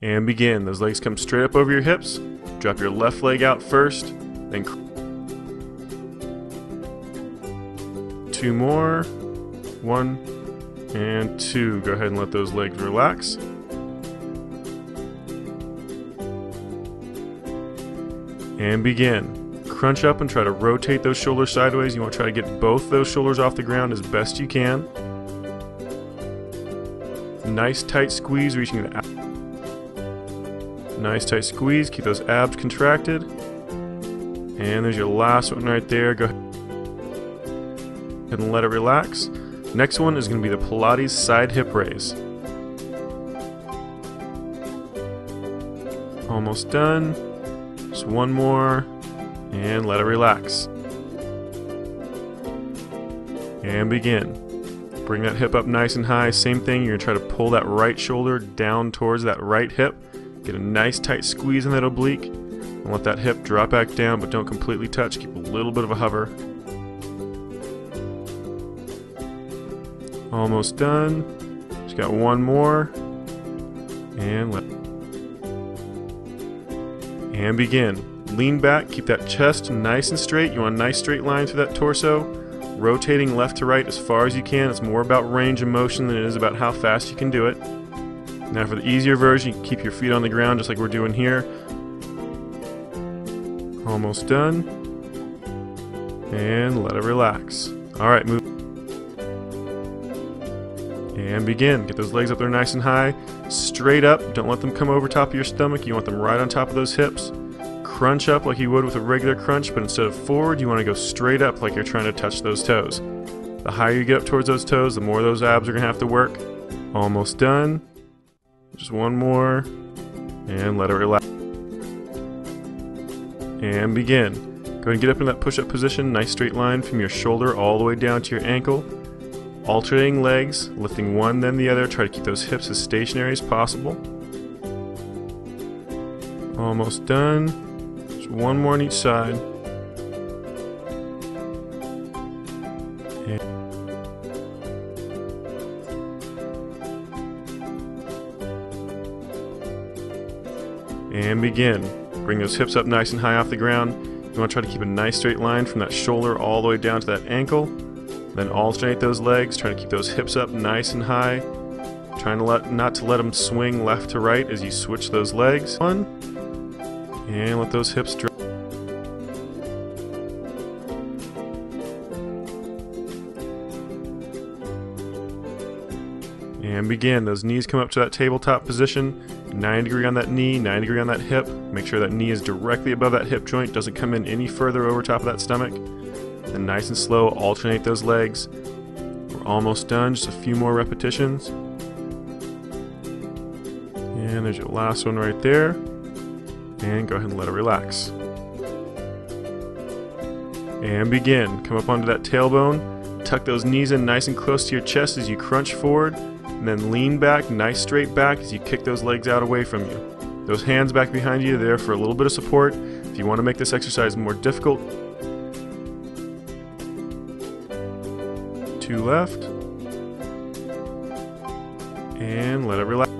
And begin. Those legs come straight up over your hips. Drop your left leg out first, then 2 more. 1 and 2. Go ahead and let those legs relax. And begin. Crunch up and try to rotate those shoulders sideways. You want to try to get both those shoulders off the ground as best you can. Nice tight squeeze, reaching the abs. Nice tight squeeze, keep those abs contracted. And there's your last one right there. Go ahead and let it relax. Next one is going to be the Pilates side hip raise. Almost done. Just one more. And let it relax. And begin. Bring that hip up nice and high. Same thing, you're going to try to pull that right shoulder down towards that right hip. Get a nice tight squeeze in that oblique. And let that hip drop back down, but don't completely touch. Keep a little bit of a hover. Almost done. Just got one more. And begin. Lean back, keep that chest nice and straight. You want a nice straight line through that torso. Rotating left to right as far as you can. It's more about range of motion than it is about how fast you can do it. Now for the easier version, you can keep your feet on the ground just like we're doing here. Almost done. And let it relax. Alright, move. And begin. Get those legs up there nice and high. Straight up. Don't let them come over top of your stomach. You want them right on top of those hips. Crunch up like you would with a regular crunch, but instead of forward, you want to go straight up like you're trying to touch those toes. The higher you get up towards those toes, the more those abs are going to have to work. Almost done. Just one more. And let it relax. And begin. Go ahead and get up in that push-up position. Nice straight line from your shoulder all the way down to your ankle. Alternating legs, lifting one then the other. Try to keep those hips as stationary as possible. Almost done. Just one more on each side. And begin. Bring those hips up nice and high off the ground. You want to try to keep a nice straight line from that shoulder all the way down to that ankle. Then alternate those legs, try to keep those hips up nice and high. Trying to not to let them swing left to right as you switch those legs. And let those hips drop. And begin. Those knees come up to that tabletop position. 90 degree on that knee, 90 degree on that hip. Make sure that knee is directly above that hip joint, doesn't come in any further over top of that stomach. Then nice and slow, alternate those legs. We're almost done, just a few more repetitions. And there's your last one right there. And go ahead and let it relax. And begin. Come up onto that tailbone. Tuck those knees in nice and close to your chest as you crunch forward. And then lean back, nice straight back as you kick those legs out away from you. Those hands back behind you, there for a little bit of support. If you want to make this exercise more difficult. 2 left. And let it relax.